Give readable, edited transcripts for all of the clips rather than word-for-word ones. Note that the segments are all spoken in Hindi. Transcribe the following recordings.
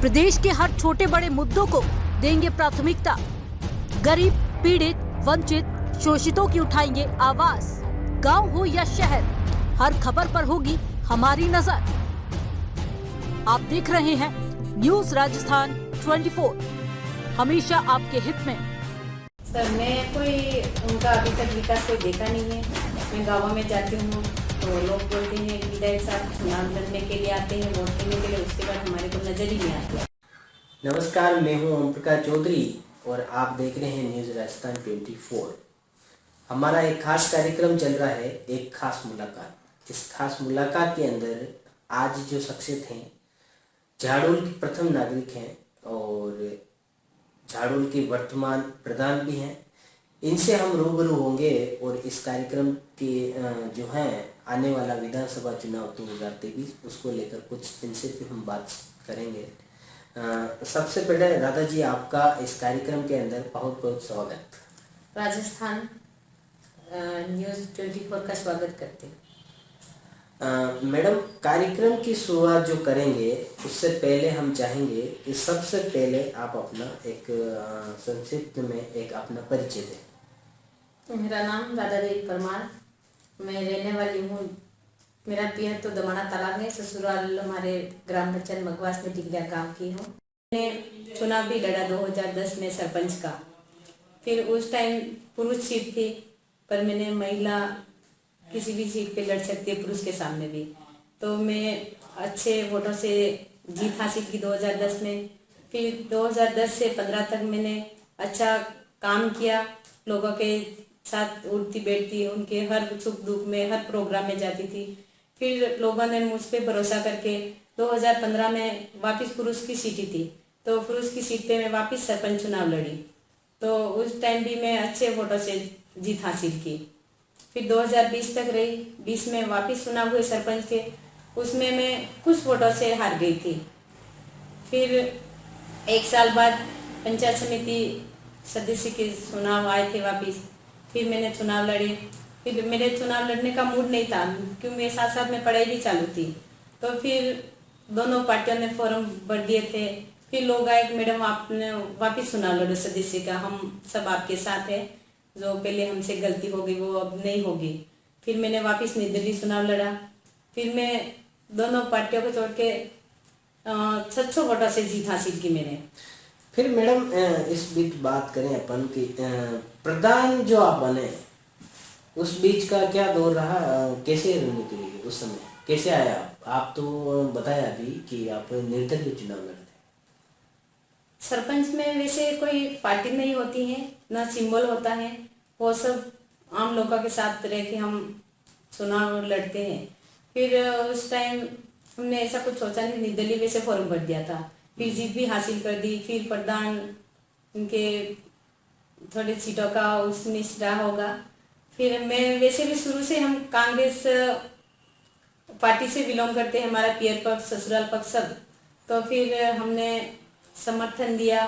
प्रदेश के हर छोटे बड़े मुद्दों को देंगे प्राथमिकता। गरीब, पीड़ित, वंचित, शोषितों की उठाएंगे आवाज। गांव हो या शहर, हर खबर पर होगी हमारी नजर। आप देख रहे हैं न्यूज राजस्थान 24, हमेशा आपके हित में। सर, मैं कोई उनका अभी तक विकास कोई देखा नहीं है। मैं गाँव में जाती हूँ तो लोग बोलते हैं विधायक साहब चुनाव लड़ने के लिए आते हैं, वोट देने के लिए, उसके बाद हमारे को नजर ही नहीं आती। नमस्कार, मैं हूं ओम प्रकाश चौधरी और आप देख रहे हैं न्यूज राजस्थान 24। हमारा एक खास कार्यक्रम चल रहा है, एक खास मुलाकात। इस खास मुलाकात के अंदर आज जो शख्सियत हैं, झाड़ोल की प्रथम नागरिक हैं और झाड़ोल के वर्तमान प्रधान भी हैं। इनसे हम रूबरू होंगे और इस कार्यक्रम के जो है आने वाला विधानसभा चुनाव 2023 उसको लेकर कुछ इनसे भी हम बात करेंगे। सबसे पहले राधा जी, आपका इस कार्यक्रम के अंदर बहुत बहुत स्वागत। राजस्थान न्यूज 24 का स्वागत करते हैं। मैडम, कार्यक्रम की शुरुआत जो करेंगे उससे पहले हम चाहेंगे कि सबसे पहले आप अपना एक संक्षिप्त में एक अपना परिचय दें। मेरा नाम राधा देवी परमार, मैं रहने वाली हूँ। मेरा पियर तो दमाना तालाब है, ससुराल हमारे ग्राम पंचायत मगवास में टिकरिया गाँव की हूँ। मैंने चुनाव भी लड़ा 2010 में सरपंच का। फिर उस टाइम पुरुष सीट थी, पर मैंने महिला किसी भी सीट पे लड़ सकती है पुरुष के सामने भी, तो मैं अच्छे वोटों से जीत हासिल की 2010 में। फिर 2010 से 15 तक मैंने अच्छा काम किया, लोगों के साथ उठती बैठती, उनके हर सुख दुख में, हर प्रोग्राम में जाती थी। फिर लोगों ने मुझ पे भरोसा करके 2015 में वापस पुरुष की सीट थी, तो पुरुष की सीट पे मैं वापस सरपंच चुनाव लड़ी, तो उस टाइम भी मैं अच्छे वोटों से जीत हासिल की। फिर 2020 तक रही, 20 में वापस चुनाव हुए सरपंच के, उसमें मैं कुछ वोटों से हार गई थी। फिर एक साल बाद पंचायत समिति सदस्य के चुनाव आए थे वापस, फिर मैंने चुनाव लड़े। फिर मेरे चुनाव लड़ने का मूड नहीं था, क्योंकि मेरे साथ साथ में पढ़ाई भी चालू थी। तो फिर दोनों पार्टियों ने फॉर्म भर दिए थे। फिर लोग आए कि मैडम आपने वापस चुनाव लड़ो सदस्य का, हम सब आपके साथ हैं, जो पहले हमसे गलती हो गई वो अब नहीं होगी। फिर मैंने वापस निर्दलीय चुनाव लड़ा। फिर मैं दोनों पार्टियों को छोड़ के 600 वोटों से जीत हासिल की मैंने। फिर मैडम, इस बीच बात करें अपन की प्रधान जो आप बने, उस बीच का क्या दौर रहा, कैसे रणनीति रही उस समय, कैसे आया आप तो बताया अभी कि आप निर्दलीय चुनाव लड़ते। सरपंच में वैसे कोई पार्टी नहीं होती है, ना सिंबल होता है, वो सब आम लोगों के साथ रह के हम चुनाव लड़ते हैं। फिर उस टाइम हमने ऐसा कुछ सोचा नहीं, निर्दलीय वैसे फॉर्म भर दिया था, फिर जीत भी हासिल कर दी। फिर प्रधान उनके थोड़े सीटों का उसमें रहा होगा। फिर मैं वैसे भी शुरू से हम कांग्रेस पार्टी से बिलोंग करते हैं, हमारा पियर पक्ष ससुराल पक्ष सब, तो फिर हमने समर्थन दिया।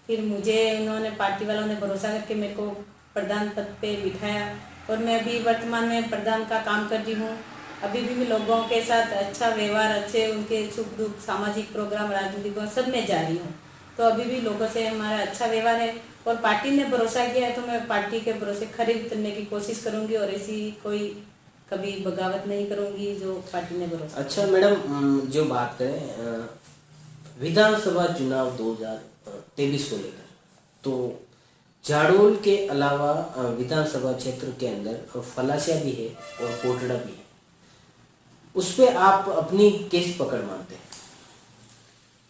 फिर मुझे उन्होंने पार्टी वालों ने भरोसा करके मेरे को प्रधान पद पे बिठाया और मैं अभी वर्तमान में प्रधान का काम कर रही हूँ। अभी भी लोगों के साथ अच्छा व्यवहार, अच्छे उनके सुख दुख, सामाजिक प्रोग्राम, राजनीतिक सब में जा रही हूँ, तो अभी भी लोगों से हमारा अच्छा व्यवहार है। और पार्टी ने भरोसा किया है तो मैं पार्टी के भरोसे खरे उतरने की कोशिश करूंगी और ऐसी कोई कभी बगावत नहीं करूंगी जो पार्टी ने भरोसा। अच्छा मैडम, जो बात करें विधानसभा चुनाव 2023 को लेकर, तो झाड़ोल के अलावा विधानसभा क्षेत्र के अंदर फलासिया भी है और कोटड़ा भी है, उस पे आप अपनी कैसी पकड़ मानते हैं?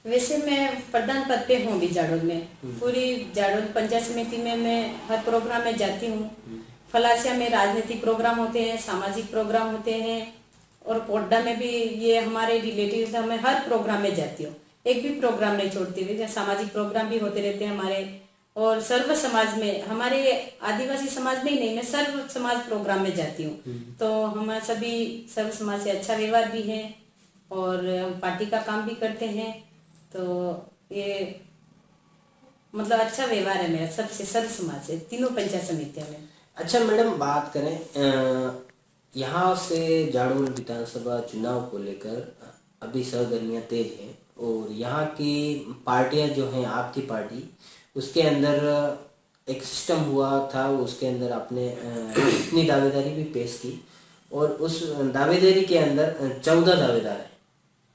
वैसे मैं प्रधान पद पे हूँ भी झाड़ोल में, पूरी झाड़ोल पंचायत समिति में मैं हर प्रोग्राम में जाती हूँ। फलासिया में राजनीतिक प्रोग्राम होते हैं, सामाजिक प्रोग्राम होते हैं, और कोटड़ा में भी ये हमारे रिलेटिव है, मैं हर प्रोग्राम में जाती हूँ, एक भी प्रोग्राम नहीं छोड़ती हुई। सामाजिक प्रोग्राम भी होते रहते हैं हमारे, और सर्व समाज में, हमारे आदिवासी समाज में ही नहीं, मैं सर्व समाज प्रोग्राम में जाती हूँ। तो हम सभी सर्व समाज से अच्छा व्यवहार भी है और हम पार्टी का काम भी करते हैं, तो ये मतलब अच्छा व्यवहार है मेरा सबसे, सर्व समाज से, तीनों पंचायत समितियों में। अच्छा मैडम, बात करें यहाँ से झाड़ोल विधानसभा चुनाव को लेकर, अभी सरगर्मियाँ तेज हैं और यहाँ की पार्टियाँ जो हैं, आपकी पार्टी, उसके अंदर एक सिस्टम हुआ था, उसके अंदर आपने अपनी दावेदारी भी पेश की और उस दावेदारी के अंदर 14 दावेदार हैं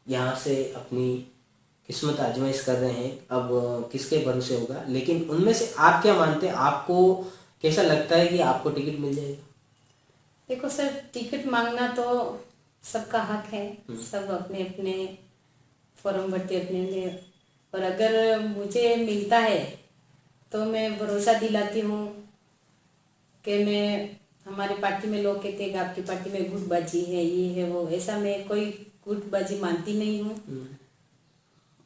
यहाँ से अपनी किस्मत आजमाइश कर रहे हैं। अब किसके भरोसे होगा, लेकिन उनमें से आप क्या मानते हैं, आपको कैसा लगता है कि आपको टिकट मिल जाएगा? देखो सर, टिकट मांगना तो सबका हक है, सब अपने अपने फॉर्म भरते अपने अपने, और अगर मुझे मिलता है तो मैं भरोसा दिलाती हूँ कि मैं, हमारी पार्टी में लोग कहते हैं कि आपकी पार्टी में गुटबाजी है, ये है वो, ऐसा मैं कोई गुटबाजी मानती नहीं हूँ।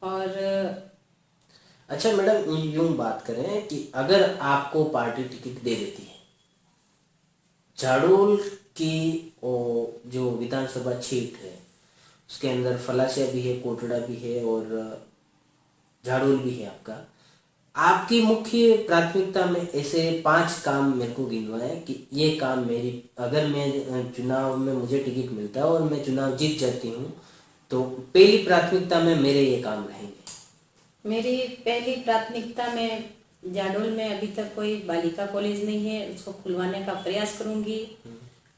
और अच्छा मैडम, यूं बात करें कि अगर आपको पार्टी टिकट दे देती है, झाड़ोल की जो विधानसभा क्षेत्र है उसके अंदर फलासिया भी है, कोटड़ा भी है और झाड़ोल भी है आपकी मुख्य प्राथमिकता में ऐसे 5 काम मेरे को गिनवाए कि ये काम मेरी, अगर मैं चुनाव में मुझे टिकट मिलता है और मैं चुनाव जीत जाती हूँ तो पहली प्राथमिकता में मेरे ये काम रहेंगे। मेरी पहली प्राथमिकता में, जाडोल में अभी तक कोई बालिका कॉलेज नहीं है, उसको खुलवाने का प्रयास करूंगी।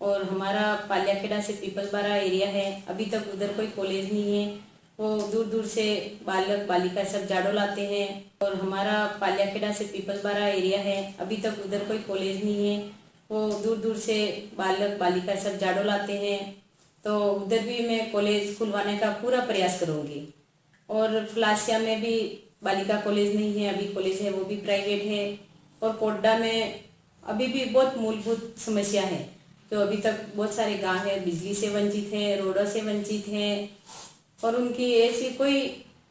और हमारा पालियाखेड़ा से पीपलबारा एरिया है, अभी तक उधर कोई कॉलेज नहीं है, वो दूर दूर से बालक बालिका सब जाडोल आते हैं। और हमारा पालियाखेड़ा से पीपलबारा एरिया है, अभी तक उधर कोई कॉलेज नहीं है, वो दूर दूर से बालक बालिका सब जाडोल आते हैं, तो उधर भी मैं कॉलेज खुलवाने का पूरा प्रयास करूंगी। और फलासिया में भी बालिका कॉलेज नहीं है, अभी कॉलेज है वो भी प्राइवेट है। और कोड्डा में अभी भी बहुत मूलभूत समस्या है, तो अभी तक बहुत सारे गांव है बिजली से वंचित हैं, रोडों से वंचित हैं, और उनकी ऐसी कोई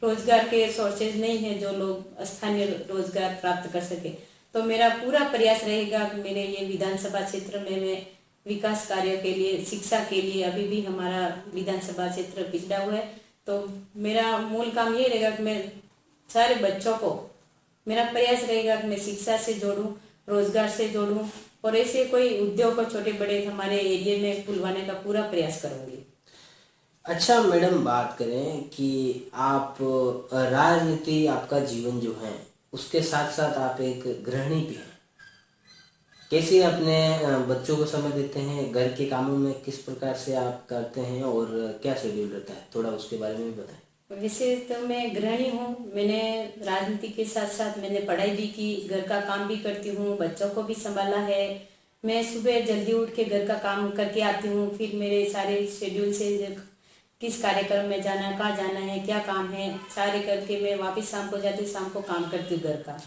रोजगार के सोर्सेज नहीं है जो लोग स्थानीय रोजगार प्राप्त कर सके। तो मेरा पूरा प्रयास रहेगा कि मेरे ये विधानसभा क्षेत्र में मैं विकास कार्यों के लिए, शिक्षा के लिए, अभी भी हमारा विधानसभा क्षेत्र पिछड़ा हुआ है, तो मेरा मूल काम ये रहेगा कि मैं सारे बच्चों को, मेरा प्रयास रहेगा कि मैं शिक्षा से जोड़ूं, रोजगार से जोड़ूं, और ऐसे कोई उद्योग को छोटे बड़े हमारे एरिया में खुलवाने का पूरा प्रयास करूंगी। अच्छा मैडम, बात करें कि आप राजनीति, आपका जीवन जो है उसके साथ साथ आप एक गृहिणी भी हैं, कैसे अपने बच्चों को समय देते हैं, घर के कामों में किस प्रकार से आप करते हैं और क्या शेड्यूल रहता है, थोड़ा उसके बारे में बताएं। वैसे तो मैं गृहिणी हूँ, मैंने राजनीति के साथ साथ मैंने पढ़ाई भी की, घर का काम भी करती हूँ, बच्चों को भी संभाला है। मैं सुबह जल्दी उठ के घर का काम करके आती हूँ, फिर मेरे सारे शेड्यूल से किस कार्यक्रम में जाना है, कहाँ जाना है, क्या काम है, सारे करके मैं वापस शाम को जाती हूँ, शाम को काम करती हूँ घर का।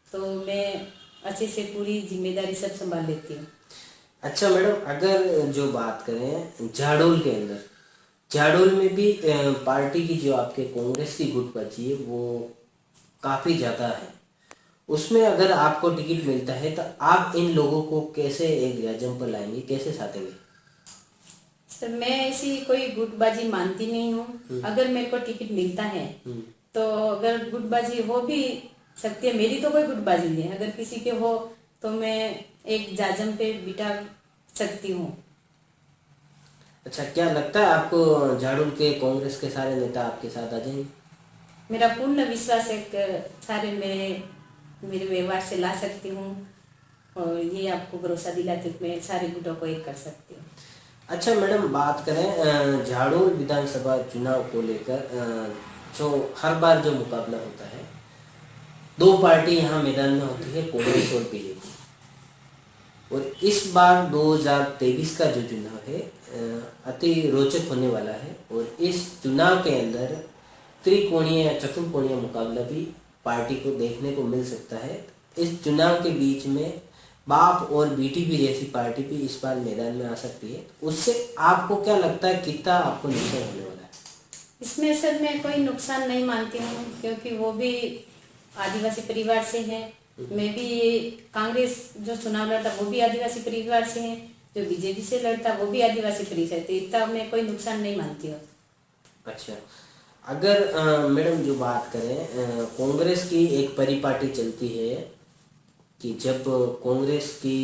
तो मैं अच्छे से पूरी जिम्मेदारी सब संभाल लेती हूँ। अच्छा मैडम, अगर जो बात करें झाड़ोल के अंदर, झाड़ोल में भी पार्टी की जो आपके कांग्रेस की गुटबाजी है वो काफ़ी ज़्यादा है, उसमें अगर आपको टिकट मिलता है तो आप इन लोगों को कैसे एक जम पर लाएंगे, कैसे साधेंगे? सर, मैं ऐसी कोई गुटबाजी मानती नहीं हूँ। अगर मेरे को टिकट मिलता है तो अगर गुटबाजी हो भी सकती है, मेरी तो कोई गुटबाजी नहीं है, अगर किसी के हो तो मैं एक जाजम पे बिठा सकती हूँ। अच्छा, क्या लगता है आपको झाड़ोल के कांग्रेस के सारे नेता आपके साथ आ जाएंगे? मेरा पूर्ण विश्वास है कि सारे मेरे व्यवहार से ला सकती हूँ, और ये आपको भरोसा दिलाते हुए मैं सारे गुटों को एक कर सकती हूँ। अच्छा मैडम, बात करें झाड़ोल विधानसभा चुनाव को लेकर, जो हर बार जो मुकाबला होता है, 2 पार्टी यहाँ मैदान में होती है, कांग्रेस और बीजेपी। और इस बार 2023 का जो चुनाव है अति रोचक होने वाला है, और इस चुनाव के अंदर त्रिकोणीय या चतुर्कोणीय मुकाबला भी पार्टी को देखने को मिल सकता है। इस चुनाव के बीच में बाप और बीटीपी जैसी पार्टी भी इस बार मैदान में आ सकती है, उससे आपको क्या लगता है कितना आपको नुकसान होने वाला है? इसमें सर मैं कोई नुकसान नहीं मानती हूँ, क्योंकि वो भी आदिवासी परिवार से है, मैं भी कांग्रेस जो चुनाव लड़ता वो भी आदिवासी परिवार से है, जो बीजेपी से लड़ता वो भी आदिवासी परिवार से, इतना मैं कोई नुकसान नहीं मानती हूँ। अच्छा, अगर मैडम जो बात करें, कांग्रेस की एक परिपाटी चलती है कि जब कांग्रेस की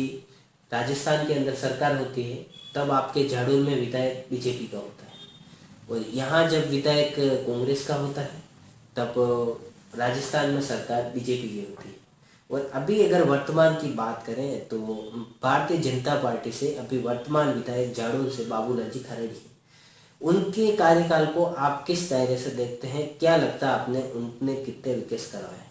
राजस्थान के अंदर सरकार होती है तब आपके झाड़ोल में विधायक बीजेपी का होता है, और यहाँ जब विधायक कांग्रेस का होता है तब राजस्थान में सरकार बीजेपी की होती है। और अभी अगर वर्तमान की बात करें तो भारतीय जनता पार्टी से अभी वर्तमान विधायक जाडोल से बाबूलाल जी खरेड़ी हैं। उनके कार्यकाल को आप किस दायरे से देखते हैं? क्या लगता है आपने उनने कितने विकास करवाए?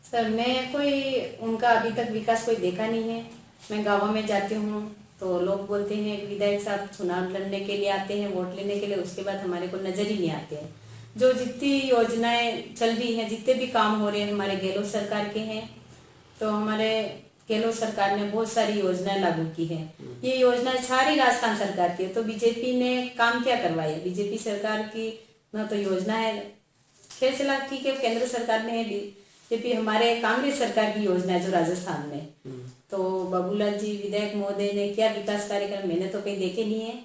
सर मैं कोई उनका अभी तक विकास कोई देखा नहीं है। मैं गाँव में जाती हूँ तो लोग बोलते हैं विधायक साहब चुनाव लड़ने के लिए आते हैं, वोट लेने के लिए, उसके बाद हमारे को नजर ही नहीं आते हैं। जो जितनी योजनाएं चल रही हैं, जितने भी काम हो रहे हैं हमारे गहलोत सरकार के हैं। तो हमारे गहलोत सरकार ने बहुत सारी योजनाएं लागू की है। ये योजना सारी राजस्थान सरकार की है। तो बीजेपी ने काम क्या करवाया? बीजेपी सरकार की ना तो योजना है, खैर चला ठीक है केंद्र सरकार ने है, बीजेपी हमारे कांग्रेस सरकार की योजना है जो राजस्थान में। तो बाबूलाल जी विधायक महोदय ने क्या विकास कार्यक्रम मैंने तो कहीं देखे नहीं है।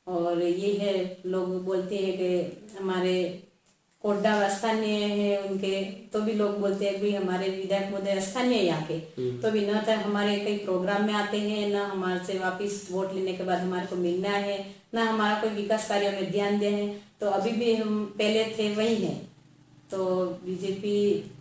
और ये है, लोग बोलते हैं कि हमारे कोड्डा स्थानीय है उनके, तो भी लोग बोलते हैं कि हमारे विधायक महोदय स्थानीय यहाँ के, तो भी न तो हमारे कई प्रोग्राम में आते हैं, न हमारे से वापस वोट लेने के बाद हमारे को मिलना है, न हमारा कोई विकास कार्य में ध्यान दे हैं। तो अभी भी हम पहले थे वही हैं। तो बीजेपी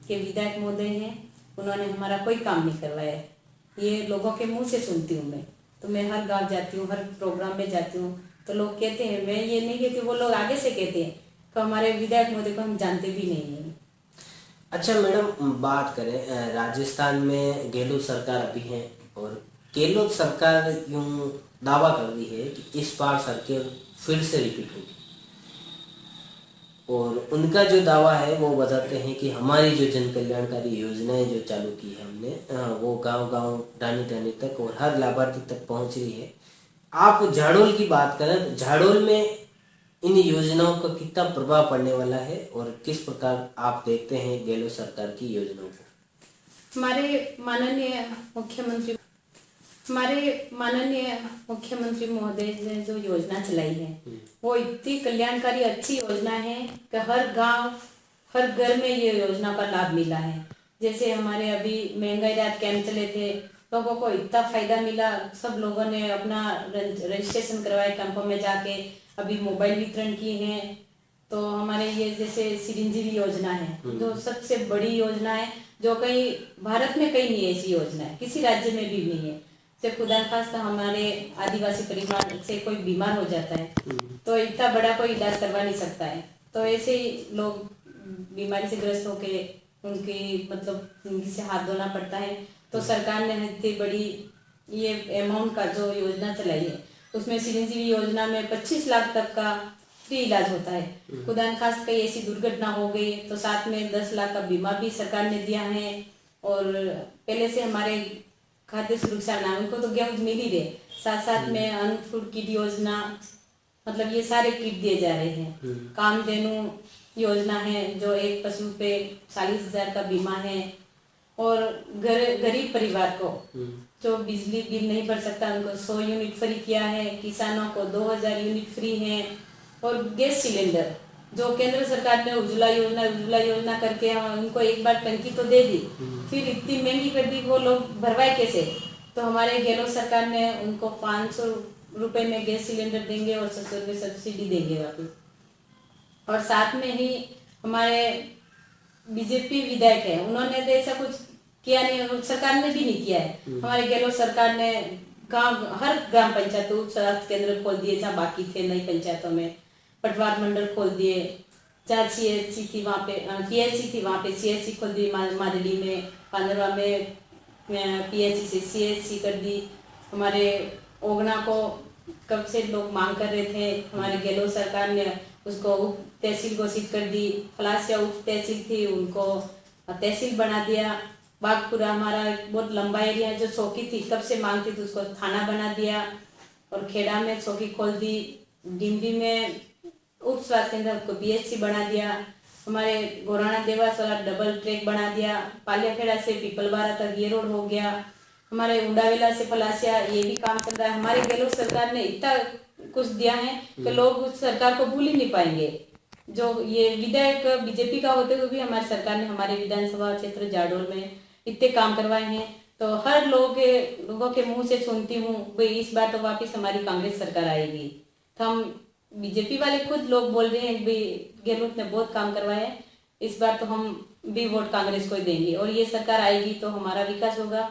के विधायक महोदय हैं, उन्होंने हमारा कोई काम नहीं करवाया है। ये लोगों के मुंह से सुनती हूँ मैं। तो मैं हर गांव जाती हूँ, हर प्रोग्राम में जाती हूँ, तो लोग कहते हैं, मैं ये नहीं कहती, वो लोग आगे से कहते हैं कि हमारे विधायक महोदय को हम जानते भी नहीं हैं। अच्छा मैडम, बात करें राजस्थान में गहलोत सरकार अभी है और गहलोत सरकार यूं दावा कर रही है कि इस बार सरकार फिर से रिपीट होगी। और उनका जो दावा है वो बताते हैं कि हमारी जो जन कल्याणकारी योजनाएं जो चालू की है हमने, वो गांव-गांव, डानी-डानी तक और हर लाभार्थी तक पहुंच रही है। आप झाड़ोल की बात करें तो झाड़ोल में इन योजनाओं का कितना प्रभाव पड़ने वाला है और किस प्रकार आप देखते हैं गहलोत सरकार की योजनाओं को? हमारे माननीय मुख्यमंत्री महोदय ने जो योजना चलाई है वो इतनी कल्याणकारी अच्छी योजना है कि हर गांव, हर घर में ये योजना का लाभ मिला है। जैसे हमारे अभी महंगाई राहत कैंप चले थे, लोगों को इतना फायदा मिला, सब लोगों ने अपना रजिस्ट्रेशन करवाए कैंपों में जाके, अभी मोबाइल वितरण किए हैं। तो हमारे ये जैसे चिरंजीवी योजना है जो सबसे बड़ी योजना है, जो कहीं भारत में कहीं नहीं है ऐसी योजना है, किसी राज्य में भी नहीं है। से खुदा खास्ता हमारे आदिवासी परिवार से कोई बीमार हो जाता है तो इतना बड़ा कोई इलाज करवा नहीं सकता है, तो ऐसे ही लोग बीमारी से ग्रस्त होके उनकी मतलब जिंदगी से हाथ धोना पड़ता है। तो सरकार ने इतनी बड़ी ये अमाउंट का जो योजना चलाई है, उसमें चिरंजीवी योजना में 25 लाख तक का फ्री इलाज होता है। खुदा खास कहीं ऐसी दुर्घटना हो गई तो साथ में 10 लाख का बीमा भी सरकार ने दिया है। और पहले से हमारे खाद्य सुरक्षा नाम, उनको तो गेहूं मिल ही रहे, साथ साथ में अन्न फूड किट योजना, मतलब ये सारे किट दिए जा रहे हैं। कामधेनु योजना है जो एक पशु पे 40,000 का बीमा है। और गरीब परिवार को जो बिजली बिल नहीं भर सकता उनको 100 यूनिट फ्री किया है, किसानों को 2000 यूनिट फ्री है। और गैस सिलेंडर जो केंद्र सरकार ने उज्ज्वला योजना करके उनको एक बार टंकी तो दे दी, फिर इतनी महंगी कर दी, वो लोग भरवाए कैसे? तो हमारे गहलोत सरकार ने उनको 500 रुपए में गैस सिलेंडर देंगे और 700 रुपये सब्सिडी देंगे वापस। और साथ में ही हमारे बीजेपी विधायक है, उन्होंने तो ऐसा कुछ किया नहीं, सरकार ने भी नहीं किया है। हमारे गहलोत सरकार ने हर ग्राम पंचायत उप स्वास्थ्य केंद्र खोल दिए जहाँ बाकी थे नई पंचायतों में, पटवार मंडल खोल दिए, जहाँ CHC थी वहाँ पे PHC थी वहाँ पे CHC खोल दी, मादली में, पांडवा में PHC से CHC कर दी। हमारे ओगना को कब से लोग मांग कर रहे थे, हमारे गहलोत सरकार ने उसको उप तहसील घोषित कर दी। फलासिया उप तहसील थी, उनको तहसील बना दिया। बागपुरा हमारा बहुत लंबा एरिया जो चौकी थी कब से मांगती थी, उसको थाना बना दिया। और खेड़ा में चौकी खोल दी। डिम्बी में उप स्वास्थ्य केंद्र को BHC बना दिया। हमारे गोराना देवास वाला डबल ट्रैक बना दिया। पालियाखेड़ा से पीपलवाड़ा तक ये रोड हो गया। हमारे उंडावेला से फलासिया ये भी काम चल रहा है। हमारे गहलोत सरकार ने इतना कुछ दिया है कि लोग उस सरकार को भूल ही नहीं पाएंगे। जो ये विधायक बीजेपी का होते हुए भी हमारी सरकार ने हमारे विधानसभा क्षेत्र जाडोल में इतने काम करवाए हैं। तो हर लोगों के मुंह से सुनती हूँ भाई इस बार तो वापस हमारी कांग्रेस सरकार आएगी। तो हम बीजेपी वाले खुद लोग बोल रहे हैं भी गहलोत ने बहुत काम करवाया है, इस बार तो हम भी वोट कांग्रेस को ही देंगे और ये सरकार आएगी तो हमारा विकास होगा।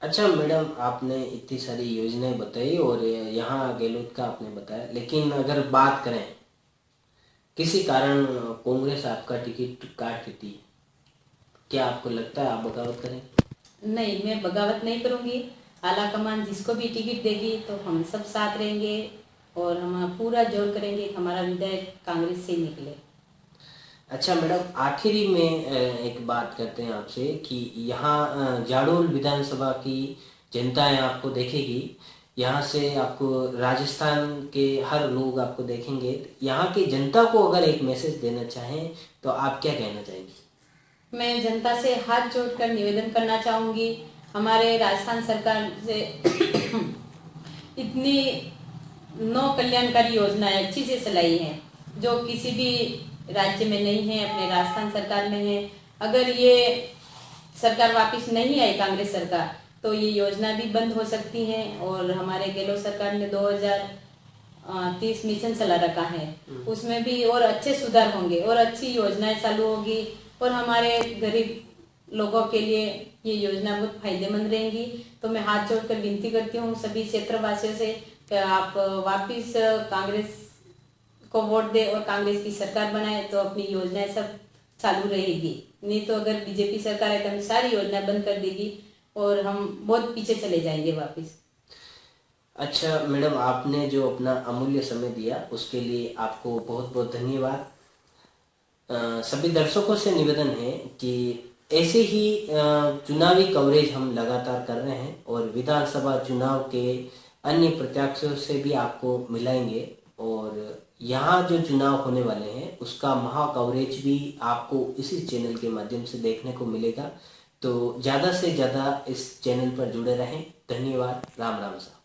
अच्छा मैडम, आपने इतनी सारी योजनाएं बताई और यहाँ गहलोत का आपने बताया, लेकिन अगर बात करें किसी कारण कांग्रेस आपका टिकट काट देती है, क्या आपको लगता है आप बगावत करेंगे? नहीं, मैं बगावत नहीं करूंगी। आला कमान जिसको भी टिकट देगी तो हम सब साथ रहेंगे और हम पूरा जोर करेंगे कि हमारा विधायक कांग्रेस से निकले। अच्छा मैडम, आखिरी में एक बात करते हैं आपसे कि यहाँ जाडोल विधानसभा की जनताएं आपको देखेगी, यहाँ से आपको राजस्थान के हर लोग आपको देखेंगे। यहाँ की जनता को अगर एक मैसेज देना चाहें तो आप क्या कहना चाहेंगी? मैं जनता से हाथ जोड़कर निवेदन करना चाहूंगी, हमारे राजस्थान सरकार से इतनी 9 कल्याणकारी योजनाएं अच्छी से चलाई हैं जो किसी भी राज्य में नहीं है, अपने राजस्थान सरकार में है। अगर ये सरकार वापस नहीं आई कांग्रेस सरकार तो ये योजना भी बंद हो सकती हैं और हमारे गहलोत सरकार ने 2030 मिशन चला रखा है, उसमें भी और अच्छे सुधार होंगे और अच्छी योजनाएं चालू होगी और हमारे गरीब लोगों के लिए ये योजना बहुत फायदेमंद रहेंगी। तो मैं हाथ जोड़कर विनती करती हूँ सभी क्षेत्रवासियों से कि आप वापस कांग्रेस को वोट दे और कांग्रेस की सरकार बनाए तो अपनी योजनाएं सब चालू रहेगी। नहीं तो अगर बीजेपी सरकार है तो हम सारी योजना बंद कर देगी और हम बहुत पीछे चले जाएंगे वापस। अच्छा मैडम, आपने जो अपना अमूल्य समय दिया उसके लिए आपको बहुत बहुत धन्यवाद। सभी दर्शकों से निवेदन है कि ऐसे ही चुनावी कवरेज हम लगातार कर रहे हैं और विधानसभा चुनाव के अन्य प्रत्याशियों से भी आपको मिलाएंगे और यहाँ जो चुनाव होने वाले हैं उसका महा कवरेज भी आपको इसी चैनल के माध्यम से देखने को मिलेगा। तो ज़्यादा से ज़्यादा इस चैनल पर जुड़े रहें। धन्यवाद। राम राम साहब।